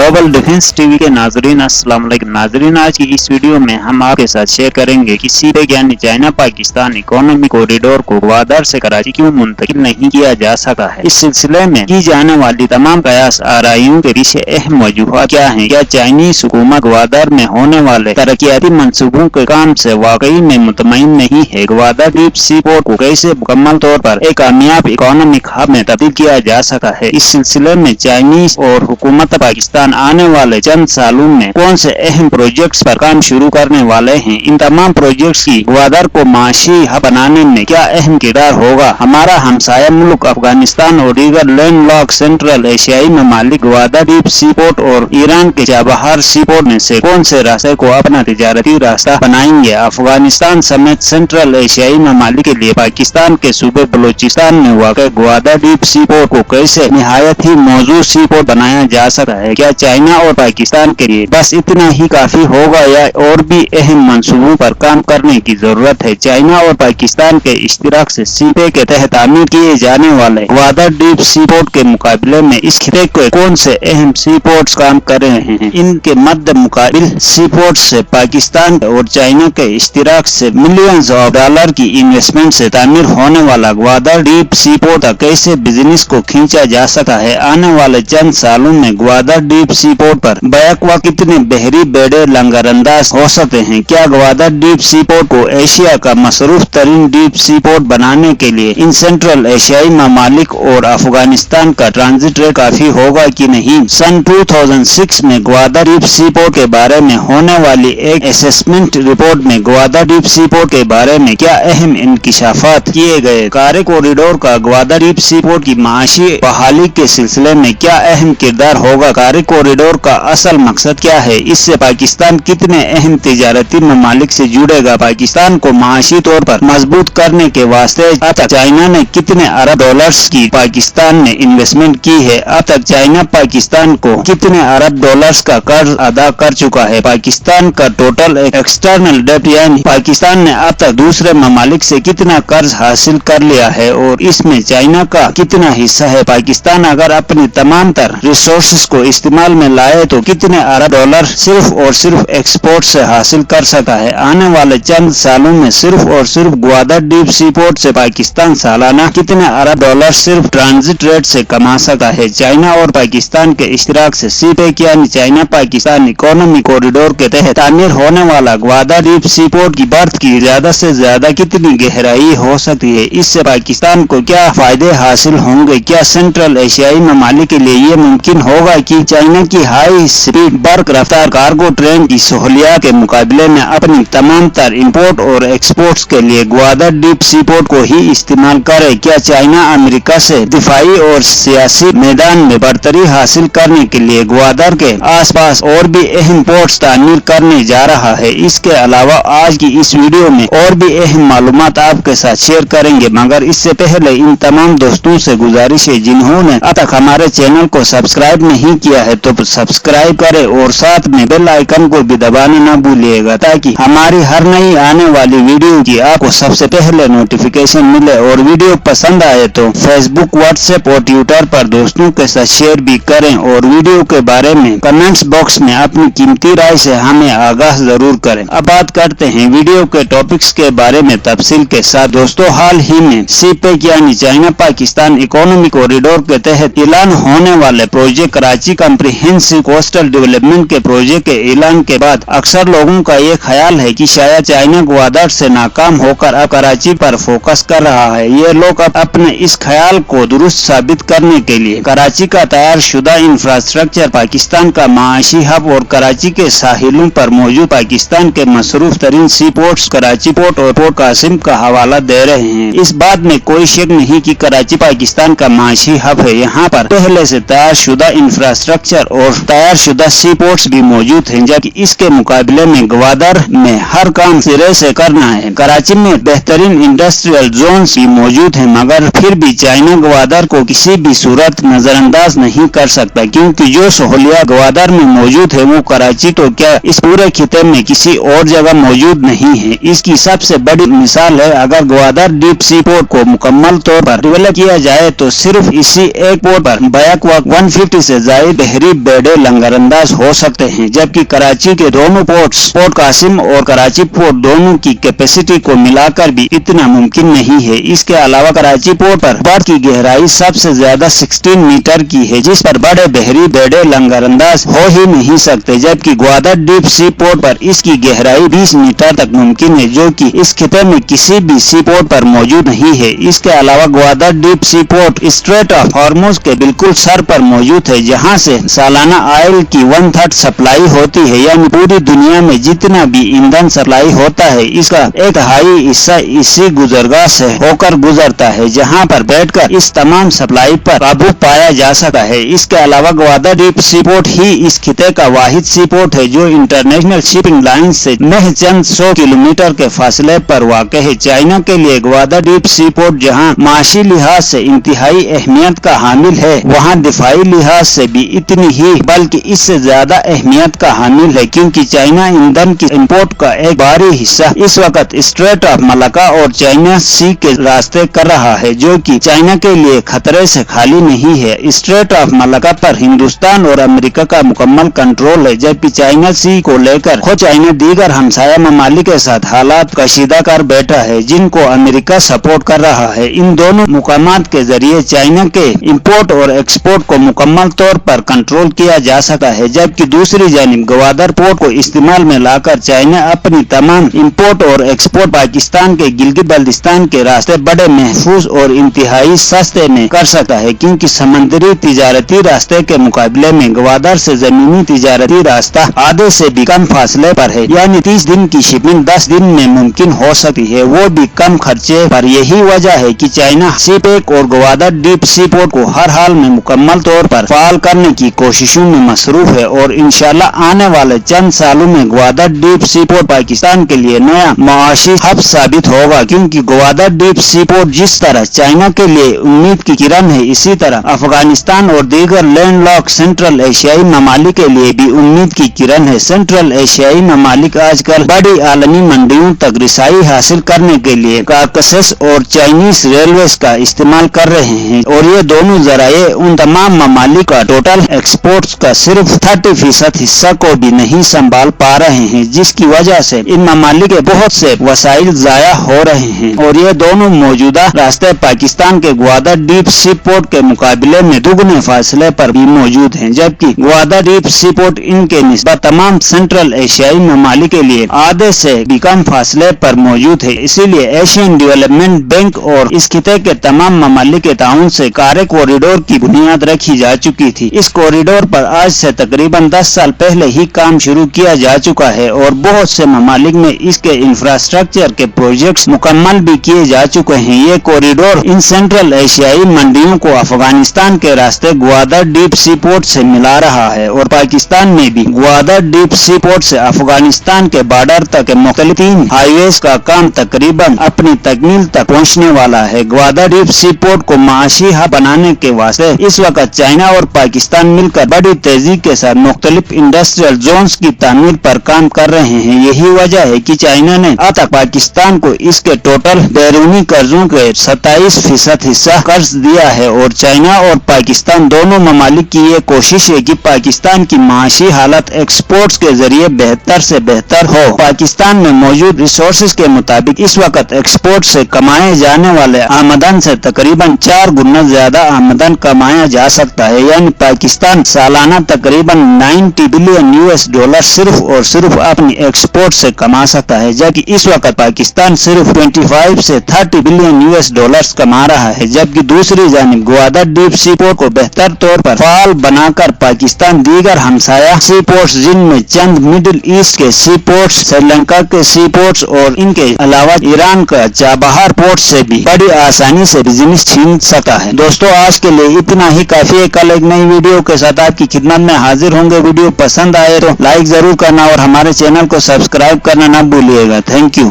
Global defence TV के नाजरीन अस्सलाम वालेकुम नाजरीन, आज की इस वीडियो में हम आपके साथ शेयर करेंगे कि सीपेक यानी चाइना पाकिस्तान इकोनॉमी कॉरिडोर को ग्वादर से कराची क्यों मुंतकिल नहीं किया जा सका है। इस सिलसिले में की जाने वाली तमाम कयास आराइयों के पीछे अहम वजूहात क्या है। क्या चाइनीज हुकूमत ग्वादर में होने वाले तरक्याती मंसूबों के काम से वाकई में मुतमईन नहीं है। ग्वादर डीप सी पोर्ट को कैसे मुकम्मल तौर पर एक कामयाब इकोनॉमिक हब में तब्दील किया जा सका है। इस सिलसिले में चाइनीज और हुकूमत पाकिस्तान आने वाले चंद सालों में कौन से अहम प्रोजेक्ट्स पर काम शुरू करने वाले हैं। इन तमाम प्रोजेक्ट्स की ग्वादर को माशी हब बनाने में क्या अहम किरदार होगा। हमारा हमसाया मुल्क अफगानिस्तान और दीगर लैंडलॉक सेंट्रल एशियाई ममालिक ग्वादर डीप सी पोर्ट और ईरान के चाबहार सी पोर्ट में से कौन से रास्ते को अपना तिजारती रास्ता बनाएंगे। अफगानिस्तान समेत सेंट्रल एशियाई ममालिक के लिए पाकिस्तान के सूबे बलोचिस्तान में वाक़ ग्वादर डीप सी पोर्ट को कैसे निहायत ही मौजूद सी पोर्ट बनाया जा सकता है। क्या चाइना और पाकिस्तान के लिए बस इतना ही काफी होगा या और भी अहम मंसूबों पर काम करने की जरूरत है। चाइना और पाकिस्तान के इश्तिराक से सीपेक के तहत तामीर किए जाने वाले ग्वादर डीप सी पोर्ट के मुकाबले में इस खिते के कौन से अहम सी पोर्ट्स काम कर रहे हैं। इनके मध्य मुकाबिल सी पोर्ट से पाकिस्तान और चाइना के इश्तिराक से मिलियंस ऑफ डॉलर की इन्वेस्टमेंट से तामीर होने वाला ग्वादर डीप सी पोर्ट का कैसे बिजनेस को खींचा जा सका है। आने वाले चंद सालों में ग्वादर डीप सी पोर्ट पर बैकवा कितने बहरी बेड़े लंगरअंदाज हो सकते हैं। क्या ग्वादर डीप सी पोर्ट को एशिया का मसरूफ तरीन डीप सी पोर्ट बनाने के लिए इन सेंट्रल एशियाई ममालिक और अफगानिस्तान का ट्रांजिट रेट काफी होगा कि नहीं। सन 2006 में ग्वादर डीप सी पोर्ट के बारे में होने वाली एक असेसमेंट रिपोर्ट में ग्वादर डीप सी पोर्ट के बारे में क्या अहम इंकिशाफात किए गए। कार्य कॉरिडोर का ग्वादर डीप सी पोर्ट की माशी बहाली के सिलसिले में क्या अहम किरदार होगा। कार्य कॉरिडोर का असल मकसद क्या है। इससे पाकिस्तान कितने अहम तिजारती ममालिक से जुड़ेगा। पाकिस्तान को माशी तौर पर मजबूत करने के वास्ते अब तक चाइना ने कितने अरब डॉलर्स की पाकिस्तान ने इन्वेस्टमेंट की है। अब तक चाइना पाकिस्तान को कितने अरब डॉलर्स का कर्ज अदा कर चुका है। पाकिस्तान का टोटल एक्सटर्नल डेट यानी पाकिस्तान ने अब तक दूसरे ममालिक से कितना कर्ज हासिल कर लिया है और इसमें चाइना का कितना हिस्सा है। पाकिस्तान अगर अपनी तमाम तर रिसोर्सेज को इस्तेमाल में लाए तो कितने अरब डॉलर सिर्फ और सिर्फ एक्सपोर्ट से हासिल कर सका है। आने वाले चंद सालों में सिर्फ और सिर्फ ग्वादर डीप सी पोर्ट से पाकिस्तान सालाना कितने अरब डॉलर सिर्फ ट्रांजिट रेट से कमा सका है। चाइना और पाकिस्तान के इश्तिराक से सीपेक यानी चाइना पाकिस्तान इकोनॉमी कॉरिडोर के तहत तामीर होने वाला ग्वादर डीप सी पोर्ट की बर्थ की ज्यादा से ज्यादा कितनी गहराई हो सकती है। इससे पाकिस्तान को क्या फायदे हासिल होंगे। क्या सेंट्रल एशियाई ममालिक के लिए ये मुमकिन होगा कि चाइना की हाई स्पीड बर्क रफ्तार कार्गो ट्रेन की सहूलियत के मुकाबले में अपनी तमाम तर इंपोर्ट और एक्सपोर्ट्स के लिए ग्वादर डीप सी पोर्ट को ही इस्तेमाल करे। क्या चाइना अमेरिका से दिफाई और सियासी मैदान में बढ़तरी हासिल करने के लिए ग्वादर के आसपास और भी अहम पोर्ट्स तामीर करने जा रहा है। इसके अलावा आज की इस वीडियो में और भी अहम मालूमात आपके साथ शेयर करेंगे, मगर इससे पहले इन तमाम दोस्तों से गुजारिश है जिन्होंने अब तक हमारे चैनल को सब्सक्राइब नहीं किया है तो सब्सक्राइब करें और साथ में बेल आइकन को भी दबाना ना भूलिएगा ताकि हमारी हर नई आने वाली वीडियो की आपको सबसे पहले नोटिफिकेशन मिले। और वीडियो पसंद आए तो फेसबुक, व्हाट्सएप और ट्विटर पर दोस्तों के साथ शेयर भी करें और वीडियो के बारे में कमेंट्स बॉक्स में अपनी कीमती राय से हमें आगाह जरूर करें। अब बात करते हैं वीडियो के टॉपिक्स के बारे में तफसील के साथ। दोस्तों, हाल ही में सीपेक यानी चाइना पाकिस्तान इकोनॉमी कॉरिडोर के तहत ऐलान होने वाले project Karachi comprehensive coastal development के प्रोजेक्ट के ऐलान के बाद अक्सर लोगों का ये ख्याल है कि शायद चाइना ग्वादर से नाकाम होकर अब कराची पर फोकस कर रहा है। ये लोग अब अपने इस ख्याल को दुरुस्त साबित करने के लिए कराची का तैयार शुदा इंफ्रास्ट्रक्चर, पाकिस्तान का माशी हब और कराची के साहिलों पर मौजूद पाकिस्तान के मसरूफ तरीन सी पोर्ट्स कराची पोर्ट और पोर्ट कासिम का हवाला दे रहे हैं। इस बात में कोई शक नहीं कि कराची पाकिस्तान का माशी हब है। यहाँ पर पहले से तैयार शुदा इंफ्रास्ट्रक्चर और तैयार शुदा सी पोर्ट्स भी मौजूद हैं, जबकि इसके मुकाबले में ग्वादर में हर काम सिरे से करना है। कराची में बेहतरीन इंडस्ट्रियल जोन्स भी मौजूद हैं, मगर फिर भी चाइना ग्वादर को किसी भी सूरत नजरअंदाज नहीं कर सकता, क्योंकि जो सहूलियत ग्वादर में मौजूद है वो कराची तो क्या इस पूरे खिते में किसी और जगह मौजूद नहीं है। इसकी सबसे बड़ी मिसाल है, अगर ग्वादर डीप सी पोर्ट को मुकम्मल तौर पर डेवलप किया जाए तो सिर्फ इसी एक पोर्ट पर बैक वक्त 150 से ज्यादा बहरी बहरी बेड़े लंगरअंदाज हो सकते हैं, जबकि कराची के दोनों पोर्ट कासिम और कराची पोर्ट दोनों की कैपेसिटी को मिलाकर भी इतना मुमकिन नहीं है। इसके अलावा कराची पोर्ट पर बाढ़ की गहराई सबसे ज्यादा 16 मीटर की है, जिस पर बड़े बहरी बेड़े लंगरअंदाज हो ही नहीं सकते, जबकि ग्वादर डीप सी पोर्ट पर इसकी गहराई 20 मीटर तक मुमकिन है, जो कि इस खिते में किसी भी सी पोर्ट पर मौजूद नहीं है। इसके अलावा Gwadar deep sea port straight of Hormuz के बिल्कुल सर पर मौजूद है, जहां से सालाना ऑयल की 1/3 सप्लाई होती है, यानी पूरी दुनिया में जितना भी ईंधन सप्लाई होता है इसका एक हाई हिस्सा इसी गुजरगाह से होकर गुजरता है, जहां पर बैठकर इस तमाम सप्लाई पर काबू पाया जा सकता है। इसके अलावा ग्वादर डीप सी पोर्ट ही इस खिते का वाहिद सी पोर्ट है जो इंटरनेशनल शिपिंग लाइन से महज चंद 100 किलोमीटर के फासले पर वाक़ है। चाइना के लिए ग्वादर डीप सी पोर्ट जहां माशी लिहाज से इंतहाई अहमियत का हामिल है, वहां दिफाई लिहाज से भी इतनी ही बल्कि इससे ज्यादा अहमियत का हामिल है, क्योंकि चाइना ईंधन की इंपोर्ट का एक भारी हिस्सा इस वक्त स्ट्रेट ऑफ मलाका और चाइना सी के रास्ते कर रहा है, जो कि चाइना के लिए खतरे से खाली नहीं है। स्ट्रेट ऑफ मलाका पर हिंदुस्तान और अमेरिका का मुकम्मल कंट्रोल है, जबकि चाइना सी को लेकर खुद चाइना दीगर हमसाया ममालिक के साथ हालात कशीदा कर बैठा है, जिनको अमेरिका सपोर्ट कर रहा है। इन दोनों मुकामात के जरिए चाइना के इंपोर्ट और एक्सपोर्ट को मुकम्मल तौर पर कंट्रोल किया जा सकता है, जबकि दूसरी जानिब ग्वादर पोर्ट को इस्तेमाल में लाकर चाइना अपनी तमाम इंपोर्ट और एक्सपोर्ट पाकिस्तान के गिलगित बल्तिस्तान के रास्ते बड़े महफूज और इंतहाई सस्ते में कर सकता है, क्योंकि समंदरी तिजारती रास्ते के मुकाबले में ग्वादर से जमीनी तिजारती रास्ता आधे से भी कम फासले पर है, यानी 30 दिन की शिपिंग 10 दिन में मुमकिन हो सकती है, वो भी कम खर्चे पर। यही वजह है कि चाइना सीपेक और ग्वादर डीप सी पोर्ट को हर हाल में मुकम्मल तौर पर फाल करने की कोशिशों में मसरूफ है, और इंशाल्लाह आने वाले चंद सालों में Gwadar deep sea port Pakistan के लिए नया मुआशी हब साबित होगा, क्योंकि ग्वादर डीप सी पोर्ट जिस तरह चाइना के लिए उम्मीद की किरण है, इसी तरह अफगानिस्तान और दीगर लैंडलॉक सेंट्रल एशियाई ममालिक के लिए भी उम्मीद की किरण है। सेंट्रल एशियाई ममालिक आजकल बड़ी आलमी मंडियों तक रिसाई हासिल करने के लिए काकसेस और चाइनीज रेलवेज का इस्तेमाल कर रहे हैं, और ये दोनों जराए उन तमाम ममालिक का टोटल एक्सपोर्ट्स का सिर्फ 30% हिस्सा को भी नहीं संभाल पा रहे हैं, जिसकी वजह से इन ममालिक के बहुत से वसाइल जाया हो रहे हैं, और ये दोनों मौजूदा रास्ते पाकिस्तान के ग्वादर डीप सी पोर्ट के मुकाबले में दुगने फासले पर भी मौजूद हैं, जबकि ग्वादर डीप सी पोर्ट इनके निस्बत तमाम सेंट्रल एशियाई ममालिक के लिए आधे से भी कम फासले पर मौजूद है। इसीलिए एशियन डेवलपमेंट बैंक और इस खिते के तमाम ममालिक के ताउन से कार्य कॉरिडोर की बुनियाद रखी जा चुकी थी। इस कॉरिडोर पर आज से तकरीबन 10 साल पहले ही काम शुरू किया जा चुका है, और बहुत से ममालिक में इसके इंफ्रास्ट्रक्चर के प्रोजेक्ट्स मुकम्मल भी किए जा चुके हैं। ये कॉरिडोर इन सेंट्रल एशियाई मंडियों को अफगानिस्तान के रास्ते ग्वादर डीप सी पोर्ट से मिला रहा है, और पाकिस्तान में भी ग्वादर डीप सी पोर्ट से अफगानिस्तान के बॉर्डर तक के मुख्तलिफ 3 हाईवेज का काम तकरीबन अपनी तकमील तक पहुंचने वाला है। ग्वादर डीप सी पोर्ट को माशी हब बनाने के वास्ते इस वक्त चाइना और पाकिस्तान मिलकर बड़ी तेजी के साथ मुख्तलिफ इंडस्ट्रियल जोन्स की तामीर पर काम कर रहे हैं। यही वजह है कि चाइना ने अब तक पाकिस्तान को इसके टोटल बैरूनी कर्जों के 27% हिस्सा कर्ज दिया है, और चाइना और पाकिस्तान दोनों ममालिक की ये कोशिश है कि पाकिस्तान की माशी हालत एक्सपोर्ट्स के जरिए बेहतर से बेहतर हो। पाकिस्तान में मौजूद रिसोर्सेज के मुताबिक इस वक्त एक्सपोर्ट से कमाए जाने वाले आमदन से तकरीबन 4 गुना ज्यादा आमदन कमाया जा सकता है, यानी पाकिस्तान सालाना तकरीबन 90 बिलियन $US सिर्फ और सिर्फ अपनी एक्सपोर्ट से कमा सकता है, जबकि इस वक्त पाकिस्तान सिर्फ 25 से 30 बिलियन $US कमा रहा है। जबकि दूसरी जानिब ग्वादर डीप सी पोर्ट को बेहतर तौर पर फाल बनाकर पाकिस्तान दीगर हमसाया सी पोर्ट्स, जिनमें चंद मिडिल ईस्ट के सी पोर्ट्स, श्रीलंका के सी पोर्ट्स और इनके अलावा ईरान का चाबहार पोर्ट से भी बड़ी आसानी से बिजनेस छीन सकता है। दोस्तों, आज के लिए इतना ही काफी है। कल एक नई वीडियो के साथ आपकी खिदमत में हाजिर होंगे। वीडियो पसंद आए तो लाइक जरूर करना और हमारे चैनल को सब्सक्राइब करना न भूलिएगा। Thank you.